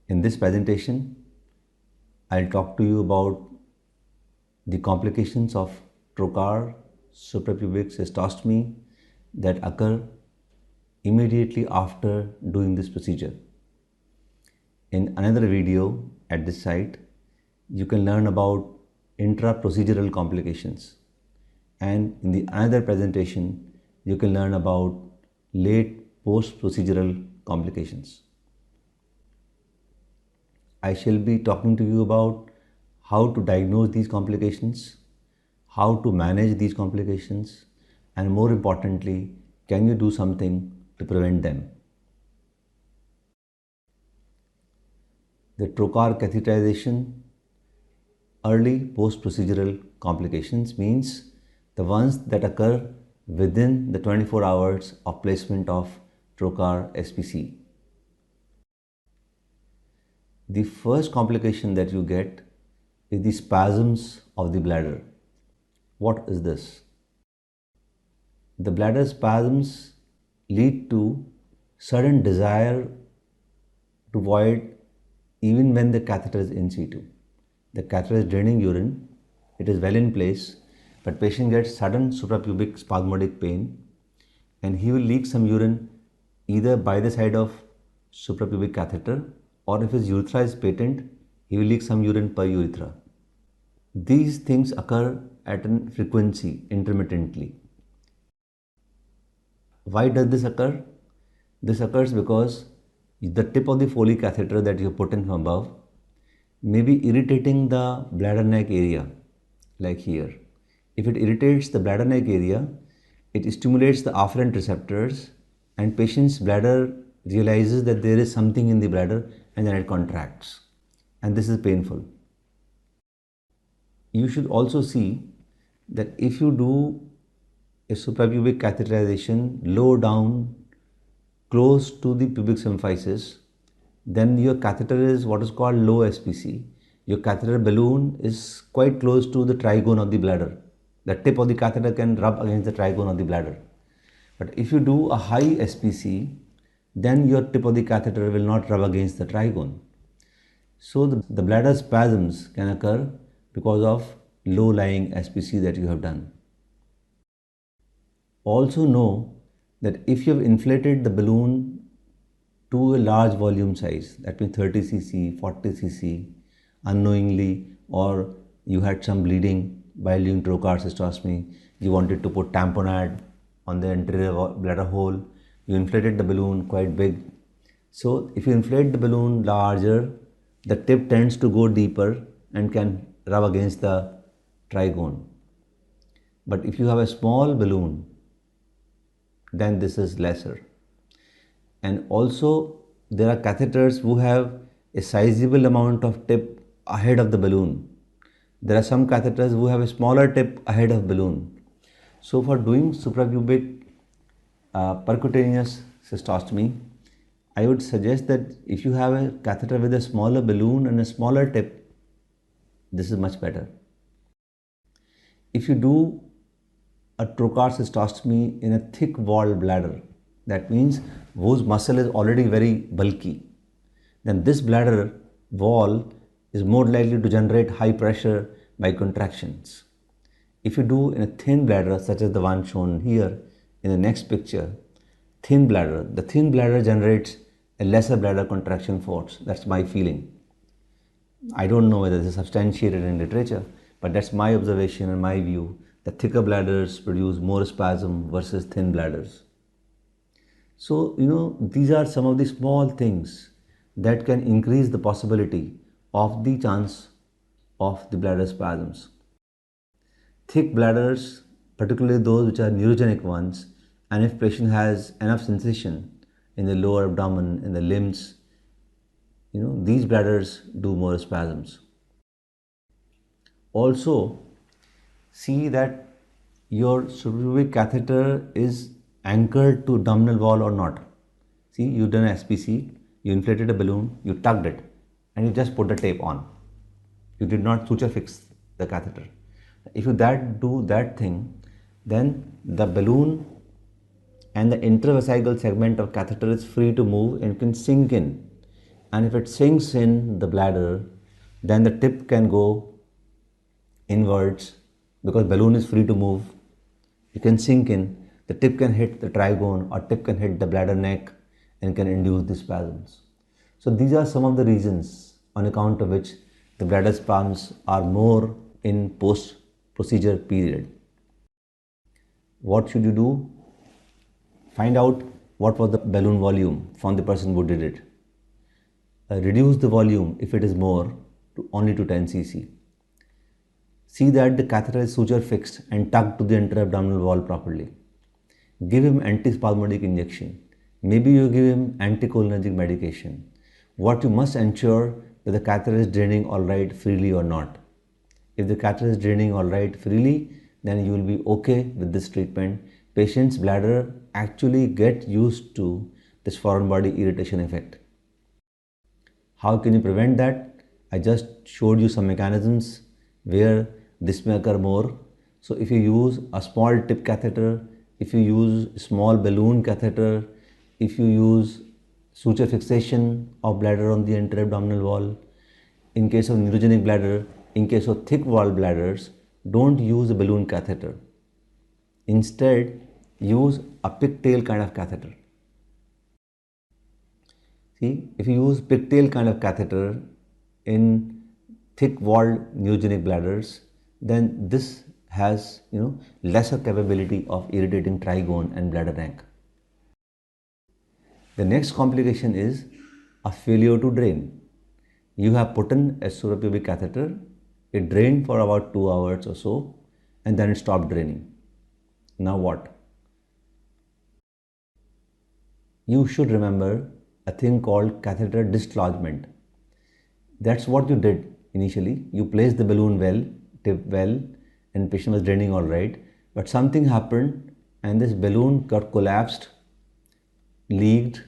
In this presentation, I'll talk to you about the complications of trocar suprapubic cystostomy that occur immediately after doing this procedure. In another video at this site, you can learn about intra-procedural complications, and in the another presentation, you can learn about late post-procedural complications. I shall be talking to you about how to diagnose these complications, how to manage these complications, and more importantly, can you do something to prevent them? The trocar catheterization early post-procedural complications means the ones that occur within the 24 hours of placement of trocar SPC. The first complication that you get is the spasms of the bladder. What is this? The bladder spasms lead to sudden desire to void even when the catheter is in situ. The catheter is draining urine, it is well in place, but patient gets sudden suprapubic spasmodic pain and he will leak some urine either by the side of suprapubic catheter, or if his urethra is patent, he will leak some urine per urethra. These things occur at a frequency intermittently. Why does this occur? This occurs because the tip of the Foley catheter that you put in from above may be irritating the bladder neck area, like here. If it irritates the bladder neck area, it stimulates the afferent receptors and patient's bladder realizes that there is something in the bladder and then it contracts. And this is painful. You should also see that if you do a suprapubic catheterization low down close to the pubic symphysis, then your catheter is what is called low SPC. Your catheter balloon is quite close to the trigone of the bladder. The tip of the catheter can rub against the trigone of the bladder. But if you do a high SPC, then your tip of the catheter will not rub against the trigone. So the bladder spasms can occur because of low-lying SPC that you have done. Also know that if you have inflated the balloon to a large volume size, that means 30 cc, 40 cc, unknowingly, or you had some bleeding while doing trocar cystostomy, you wanted to put tamponade on the anterior bladder hole, you inflated the balloon quite big. So if you inflate the balloon larger, the tip tends to go deeper and can rub against the trigone. But if you have a small balloon, then this is lesser. And also there are catheters who have a sizable amount of tip ahead of the balloon. There are some catheters who have a smaller tip ahead of balloon. So for doing suprapubic percutaneous cystostomy, I would suggest that if you have a catheter with a smaller balloon and a smaller tip, this is much better. If you do a trocar cystostomy in a thick walled bladder, that means whose muscle is already very bulky, then this bladder wall is more likely to generate high pressure by contractions. If you do in a thin bladder, such as the one shown here in the next picture, the thin bladder generates a lesser bladder contraction force. That's my feeling. I don't know whether this is substantiated in literature, but that's my observation and my view. The thicker bladders produce more spasm versus thin bladders. So, these are some of the small things that can increase the possibility of the chance of the bladder spasms. Thick bladders, particularly those which are neurogenic ones, and if patient has enough sensation in the lower abdomen, in the limbs, these bladders do more spasms. Also, see that your suprapubic catheter is anchored to abdominal wall or not. See, you've done SPC, you inflated a balloon, you tugged it, and you just put the tape on. You did not suture fix the catheter. If you do that thing, then the balloon and the intravesical segment of catheter is free to move and can sink in and if it sinks in the bladder, then the tip can go inwards because balloon is free to move. It can sink in, the tip can hit the trigone or tip can hit the bladder neck and can induce the spasms. So these are some of the reasons on account of which the bladder spasms are more in post-procedure period. What should you do? Find out what was the balloon volume from the person who did it. Reduce the volume if it is more to only to 10 cc. See that the catheter is suture fixed and tucked to the intra-abdominal wall properly. Give him antispasmodic injection. Maybe you give him anticholinergic medication. What you must ensure that the catheter is draining alright freely or not. If the catheter is draining alright freely, then you will be okay with this treatment. Patient's bladder actually get used to this foreign body irritation effect. How can you prevent that? I just showed you some mechanisms where this may occur more. So if you use a small tip catheter, if you use a small balloon catheter, if you use suture fixation of bladder on the intra-abdominal wall, in case of neurogenic bladder, in case of thick wall bladders, don't use a balloon catheter. Instead, use a pigtail kind of catheter. See, if you use pigtail kind of catheter in thick walled neurogenic bladders, then this has lesser capability of irritating trigone and bladder neck. The next complication is a failure to drain. You have put in a suprapubic catheter, it drained for about 2 hours or so, and then it stopped draining. Now what? You should remember a thing called catheter dislodgement. That's what you did initially. You placed the balloon well, tip well, and patient was draining all right, but something happened and this balloon got collapsed, leaked,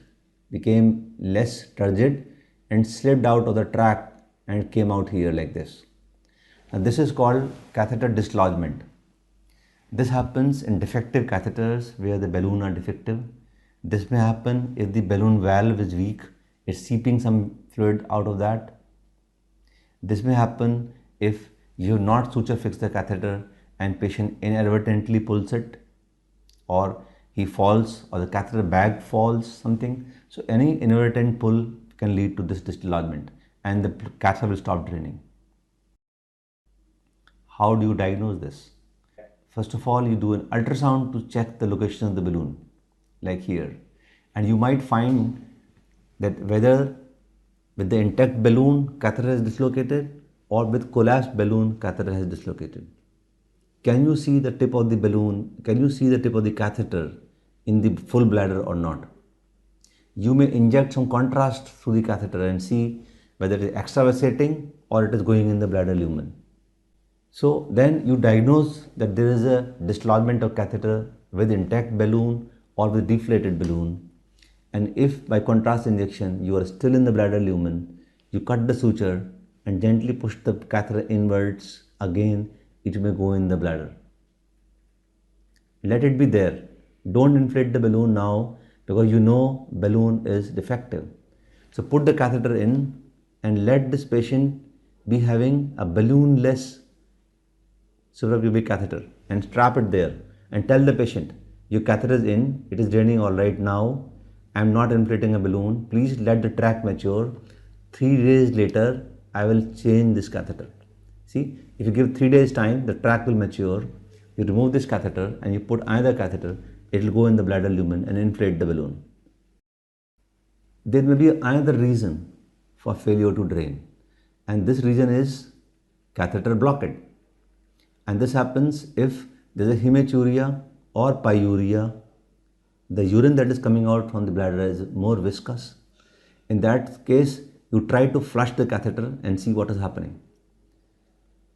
became less turgid and slipped out of the tract and came out here like this. And this is called catheter dislodgement. This happens in defective catheters where the balloon are defective. This may happen if the balloon valve is weak, it's seeping some fluid out of that. This may happen if you have not suture fixed the catheter and patient inadvertently pulls it, or he falls, or the catheter bag falls, something. So any inadvertent pull can lead to this dislodgement and the catheter will stop draining. How do you diagnose this? First of all, you do an ultrasound to check the location of the balloon, like here. And you might find that whether with the intact balloon, catheter is dislocated, or with collapsed balloon, catheter has dislocated. Can you see the tip of the balloon? Can you see the tip of the catheter in the full bladder or not? You may inject some contrast through the catheter and see whether it is extravasating or it is going in the bladder lumen. So then you diagnose that there is a dislodgement of catheter with intact balloon or with deflated balloon. And if by contrast injection you are still in the bladder lumen, you cut the suture and gently push the catheter inwards, again it may go in the bladder. Let it be there. Don't inflate the balloon now because you know balloon is defective. So put the catheter in and let this patient be having a balloonless suprapubic catheter and strap it there and tell the patient, your catheter is in, it is draining all right now, I am not inflating a balloon, please let the tract mature, 3 days later I will change this catheter. See, if you give 3 days time, the tract will mature, you remove this catheter and you put another catheter, it will go in the bladder lumen and inflate the balloon. There may be another reason for failure to drain, and this reason is catheter blockade. And this happens if there is a hematuria or pyuria. The urine that is coming out from the bladder is more viscous. In that case, you try to flush the catheter and see what is happening.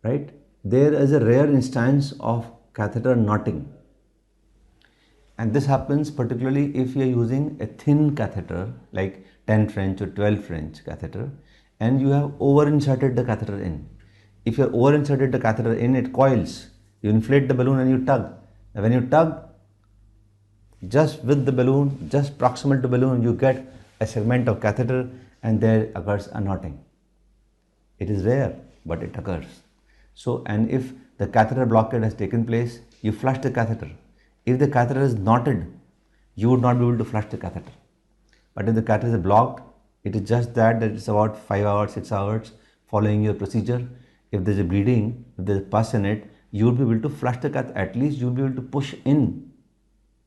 Right? There is a rare instance of catheter knotting. And this happens particularly if you are using a thin catheter like 10 French or 12 French catheter and you have over-inserted the catheter in. If you have over-inserted the catheter in, it coils. You inflate the balloon and you tug. And when you tug, just with the balloon, just proximal to balloon, you get a segment of catheter and there occurs a knotting. It is rare, but it occurs. So, and if the catheter blockade has taken place, you flush the catheter. If the catheter is knotted, you would not be able to flush the catheter. But if the catheter is blocked, it is just that it's about 5 hours, 6 hours following your procedure. If there's a bleeding, if there's pus in it, you will be able to flush the catheter. At least you will be able to push in,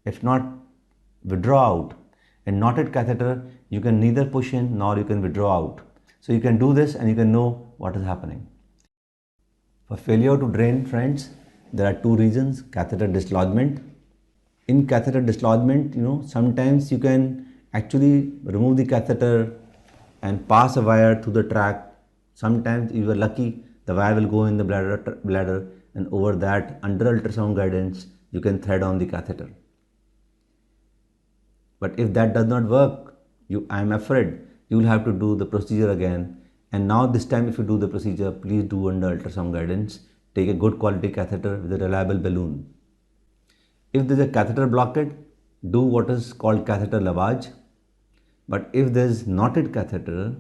if not withdraw out. A knotted catheter, you can neither push in nor you can withdraw out. So you can do this and you can know what is happening. For failure to drain, friends, there are two reasons: catheter dislodgement. In catheter dislodgement, sometimes you can actually remove the catheter and pass a wire through the tract. Sometimes, if you are lucky, the wire will go in the bladder, and over that, under ultrasound guidance, you can thread on the catheter. But if that does not work, I am afraid you will have to do the procedure again. And now this time, if you do the procedure, please do under ultrasound guidance. Take a good quality catheter with a reliable balloon. If there is a catheter blockade, do what is called catheter lavage. But if there is knotted catheter,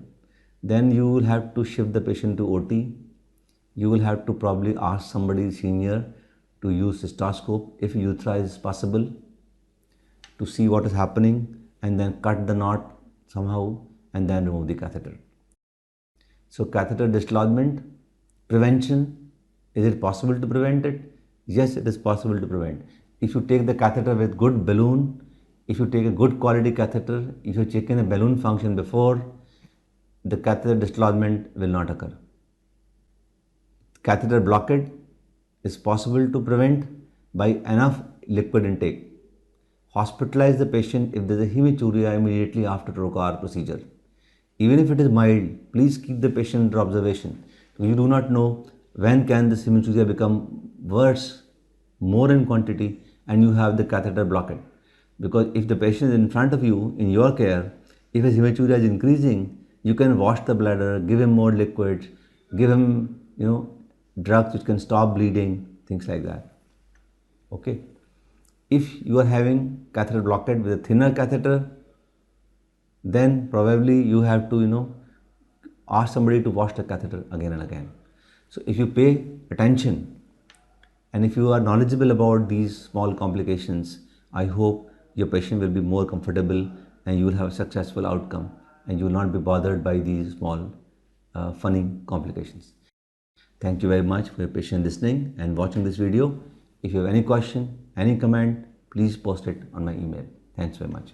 then you will have to shift the patient to OT. You will have to probably ask somebody senior to use cystoscope if urethra is possible, to see what is happening, and then cut the knot somehow and then remove the catheter. So catheter dislodgement, prevention, is it possible to prevent it? Yes, it is possible to prevent. If you take the catheter with good balloon, if you take a good quality catheter, if you check in a balloon function before, the catheter dislodgement will not occur. Catheter blockade is possible to prevent by enough liquid intake. Hospitalize the patient if there is a hematuria immediately after trocar procedure. Even if it is mild, please keep the patient under observation. You do not know when can this hematuria become worse, more in quantity, and you have the catheter blockade. Because if the patient is in front of you in your care, if his hematuria is increasing, you can wash the bladder, give him more liquids, give him drugs which can stop bleeding, things like that. Okay. If you are having catheter blockade with a thinner catheter, then probably you have to ask somebody to wash the catheter again and again. So if you pay attention and if you are knowledgeable about these small complications, I hope your patient will be more comfortable and you will have a successful outcome and you will not be bothered by these small funny complications. Thank you very much for your patient listening and watching this video. If you have any question, any comment, please post it on my email. Thanks very much.